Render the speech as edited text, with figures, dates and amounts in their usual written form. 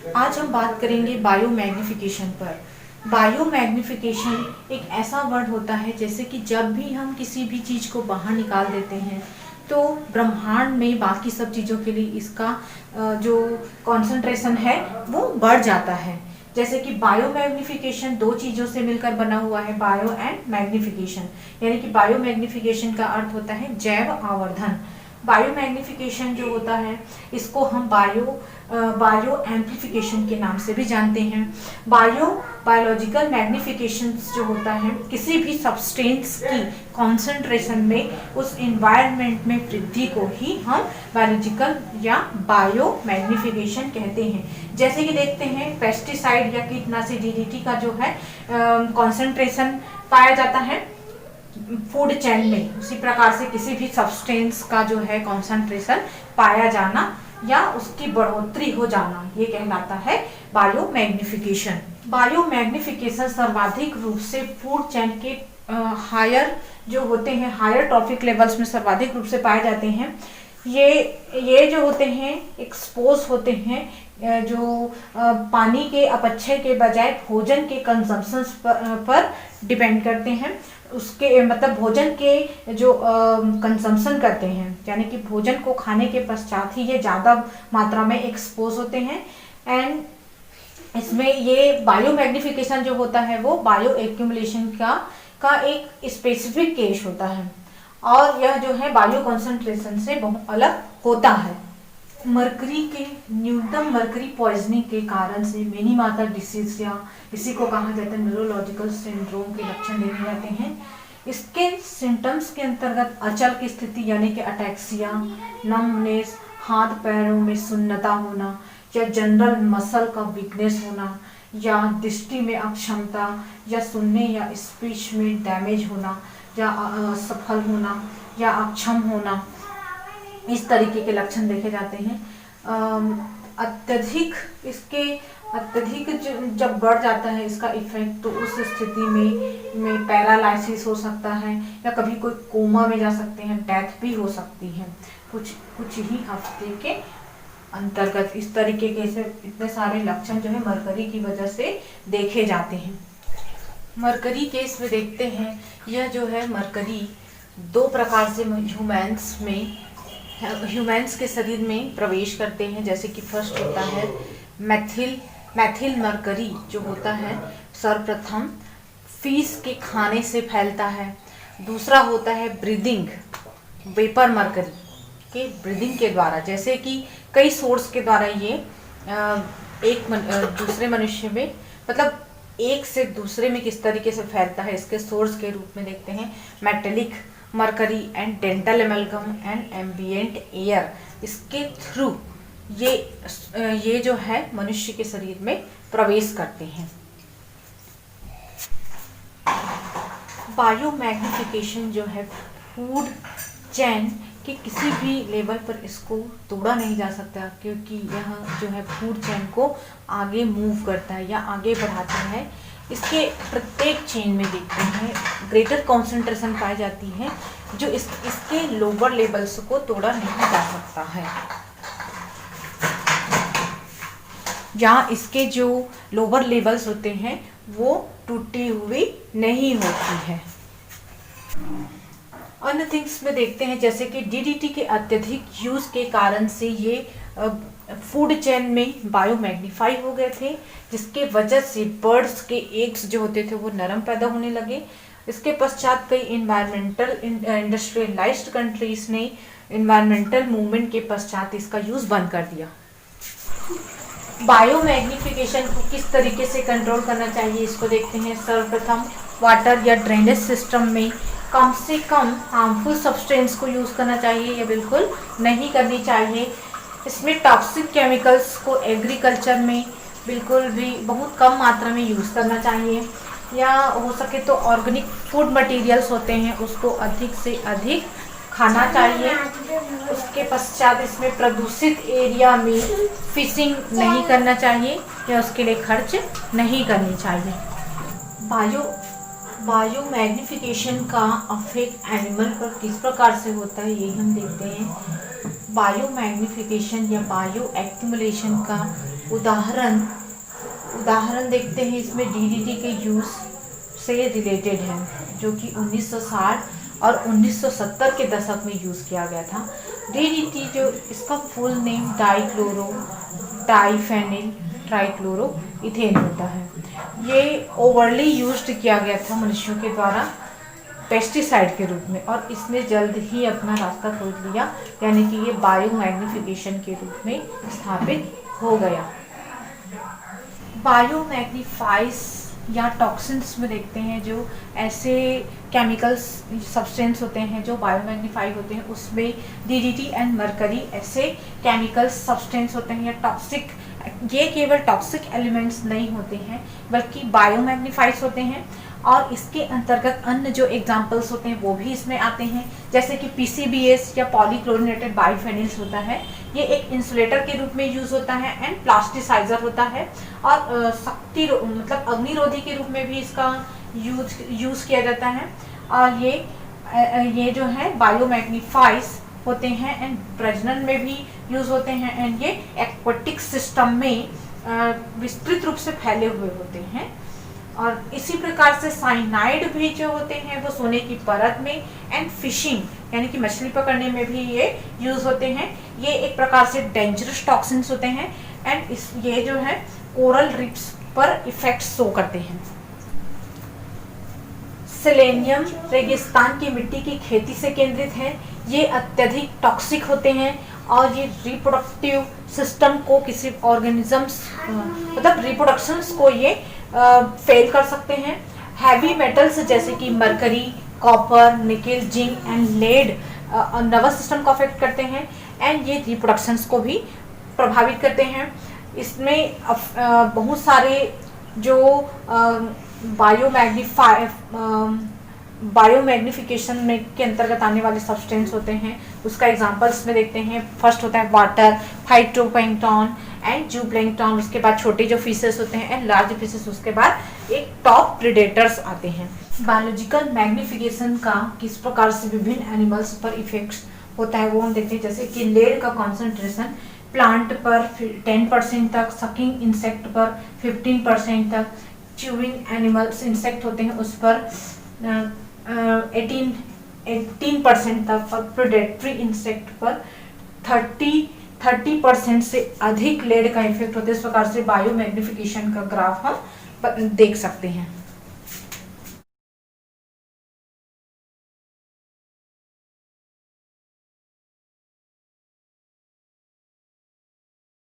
आज हम बात करेंगे बायो मैग्निफिकेशन पर। बायो मैग्निफिकेशन एक ऐसा वर्ड होता है जैसे कि जब भी हम किसी भी चीज़ को बाहर निकाल देते हैं तो ब्रह्मांड में बाकी सब चीज़ों के लिए इसका जो कॉन्सेंट्रेशन है वो बढ़ जाता है। जैसे कि बायो मैग्निफिकेशन दो चीज़ों से मिलकर बना हुआ है, बायो एंड मैग्निफिकेशन। यानी कि बायो मैग्निफिकेशन का अर्थ होता है जैव आवर्धन। बायो मैग्निफिकेशन जो होता है इसको हम बायो एम्प्लीफिकेशन के नाम से भी जानते हैं। बायोलॉजिकल मैग्निफिकेशन जो होता है किसी भी सब्सटेंस की कॉन्सेंट्रेशन में उस इन्वायरमेंट में वृद्धि को ही हम बायोलॉजिकल या बायो मैग्निफिकेशन कहते हैं। जैसे कि देखते हैं पेस्टिसाइड या कीटनाशी डीडीटी का जो है कॉन्सेंट्रेशन पाया जाता है फूड चेन में, उसी प्रकार से किसी भी सब्सटेंस का जो है कॉन्सेंट्रेशन पाया जाना या उसकी बढ़ोतरी हो जाना, ये कहलाता है बायो मैग्निफिकेशन। बायो मैग्निफिकेशन सर्वाधिक रूप से फूड चेन के हायर जो होते हैं, हायर ट्रॉफिक लेवल्स में सर्वाधिक रूप से पाए जाते हैं। ये जो होते हैं एक्सपोज होते हैं जो पानी के अपक्षय के बजाय भोजन के कंजम्पशन पर डिपेंड करते हैं। उसके मतलब भोजन के जो कंजम्पशन करते हैं, यानी कि भोजन को खाने के पश्चात ही ये ज़्यादा मात्रा में एक्सपोज होते हैं। एंड इसमें ये बायो मैग्निफिकेशन जो होता है वो बायो एक्यूमुलेशन का एक स्पेसिफिक केस होता है और यह जो है बायो कॉन्सेंट्रेशन से बहुत अलग होता है। मरकरी के न्यूनतम मरकरी पॉइजनिंग के कारण से मेनी माता डिसीज या इसी को कहा जाता है न्यूरोलॉजिकल सिंड्रोम के लक्षण देखे जाते हैं। इसके सिम्टम्स के अंतर्गत अचल की स्थिति यानी कि अटैक्सिया, नमनेस, हाथ पैरों में सुन्नता होना या जनरल मसल का वीकनेस होना या दृष्टि में अक्षमता या सुनने या स्पीच में डैमेज होना या असफल होना या अक्षम होना, इस तरीके के लक्षण देखे जाते हैं। अत्यधिक जब बढ़ जाता है इसका इफेक्ट तो उस स्थिति में पैरालाइसिस हो सकता है या कभी कोई कोमा में जा सकते हैं, डेथ भी हो सकती है कुछ ही हफ्ते के अंतर्गत। इस तरीके के से इतने सारे लक्षण जो है मरकरी की वजह से देखे जाते हैं। मरकरी केस में देखते हैं, यह जो है मरकरी दो प्रकार से ह्यूमन्स के शरीर में प्रवेश करते हैं। जैसे कि फर्स्ट होता है मैथिल मरकरी जो होता है सर्वप्रथम फीस के खाने से फैलता है। दूसरा होता है ब्रीदिंग वेपर मरकरी के ब्रीदिंग के द्वारा, जैसे कि कई सोर्स के द्वारा ये दूसरे मनुष्य में मतलब एक से दूसरे में किस तरीके से फैलता है इसके सोर्स के रूप में देखते हैं। Metallic mercury and dental amalgam and ambient air, इसके थ्रू ये जो है मनुष्य के शरीर में प्रवेश करते हैं। बायो मैग्निफिकेशन जो है फूड चेन के किसी भी लेवल पर इसको तोड़ा नहीं जा सकता, क्योंकि यह जो है फूड चेन को आगे मूव करता है या आगे बढ़ाता है। इसके प्रत्येक चेन में देखते हैं ग्रेटर कॉन्सेंट्रेशन पाई जाती है जो इसके लोअर लेवल्स को तोड़ा नहीं जा सकता है, जहाँ इसके जो लोअर लेवल्स होते हैं वो टूटी हुई नहीं होती है। अन्य थिंग्स में देखते हैं जैसे कि डीडीटी के अत्यधिक यूज के कारण से ये फूड चेन में बायो मैग्नीफाई हो गए थे, जिसके वजह से बर्ड्स के एग्स जो होते थे वो नरम पैदा होने लगे। इसके पश्चात कई इन्वायरमेंटल इंडस्ट्रियलाइज्ड कंट्रीज ने इन्वायरमेंटल मूवमेंट के पश्चात इसका यूज बंद कर दिया। बायो मैग्निफिकेशन को किस तरीके से कंट्रोल करना चाहिए इसको देखते हैं। सर्वप्रथम वाटर या ड्रेनेज सिस्टम में कम से कम हार्मफुल सब्सटेंस को यूज़ करना चाहिए या बिल्कुल नहीं करनी चाहिए। इसमें टॉक्सिक केमिकल्स को एग्रीकल्चर में बिल्कुल भी बहुत कम मात्रा में यूज़ करना चाहिए, या हो सके तो ऑर्गेनिक फूड मटेरियल्स होते हैं उसको अधिक से अधिक खाना चाहिए। उसके पश्चात इसमें प्रदूषित एरिया में फिशिंग नहीं करना चाहिए या उसके लिए खर्च नहीं करनी चाहिए। बायो मैग्निफिकेशन का अफेक्ट एनिमल पर किस प्रकार से होता है ये हम देखते हैं। बायो मैग्निफिकेशन या बायो एक्यूमुलेशन का उदाहरण देखते हैं। इसमें डीडीटी के यूज़ से रिलेटेड है, जो कि 1960 और 1970 के दशक में यूज़ किया गया था। डीडीटी जो इसका full name diphenyl trichloro ethane होता है। ये ओवरली यूज्ड किया गया था मनुष्यों के द्वारा पेस्टिसाइड के रूप में, और इसने जल्द ही अपना रास्ता खोज लिया, यानी कि ये बायो मैग्निफिकेशन के रूप में स्थापित हो गया। बायो मैग्नीफाइज या टॉक्सिन्स में देखते हैं, जो ऐसे केमिकल्स सब्सटेंस होते हैं जो बायो मैग्नीफाई होते हैं, उसमें डीडीटी एंड मरकरी ऐसे केमिकल्स सब्सटेंस होते हैं या टॉक्सिक, ये केवल टॉक्सिक एलिमेंट्स नहीं होते हैं बल्कि बायो मैग्नीफाइज होते हैं। और इसके अंतर्गत अन्य जो एग्जाम्पल्स होते हैं वो भी इसमें आते हैं, जैसे कि पीसीबीएस या पॉलीक्लोरिनेटेड बाइफेनिल्स होता है। ये एक इंसुलेटर के रूप में यूज होता है एंड प्लास्टिसाइजर होता है, और मतलब अग्निरोधी के रूप में भी इसका यूज किया जाता है। और ये जो है बायो मैग्नीफाइज होते हैं एंड प्रजनन में भी यूज होते हैं, एंड ये एक्वेटिक सिस्टम में विस्तृत रूप से फैले हुए होते हैं। और इसी प्रकार से साइनाइड भी जो होते हैं वो सोने की परत में एंड फिशिंग यानी कि मछली पकड़ने में भी ये यूज होते हैं। ये एक प्रकार से डेंजरस टॉक्सिन्स होते हैं एंड ये जो है कोरल रीफ्स पर इफेक्ट शो करते हैं। सेलेनियम रेगिस्तान की मिट्टी की खेती से केंद्रित है। ये अत्यधिक टॉक्सिक होते हैं और ये रिप्रोडक्टिव सिस्टम को किसी ऑर्गेनिजम्स मतलब रिप्रोडक्शंस को ये फेल कर सकते हैं। हैवी मेटल्स जैसे कि mercury, copper, nickel, zinc and lead nervous system को अफेक्ट करते हैं एंड ये रिप्रोडक्शंस को भी प्रभावित करते हैं। इसमें बहुत सारे जो बायो मैग्निफिकेशन में के अंतर्गत आने वाले सब्सटेंस होते हैं, उसका एग्जांपल्स में देखते हैं। फर्स्ट होता है वाटर, फाइटोप्लैंक्टन एंड जूप्लैंक्टन, उसके बाद छोटे जो फिशेस होते हैं एंड लार्ज फिशेस, उसके बाद एक टॉप प्रेडेटर्स आते हैं। बायोलॉजिकल मैग्निफिकेशन का किस प्रकार से विभिन्न एनिमल्स पर इफेक्ट्स होता है वो हम देखते हैं, जैसे कि लेड का कॉन्सेंट्रेशन प्लांट पर 10% तक, सकिंग इंसेक्ट पर 15% तक, च्यूइंग एनिमल्स इंसेक्ट होते हैं उस पर 18% तक, और प्रेडेटरी इंसेक्ट पर 30% से अधिक लेड का इफेक्ट होता है। इस प्रकार से बायो मैग्निफिकेशन का ग्राफ हम देख सकते हैं।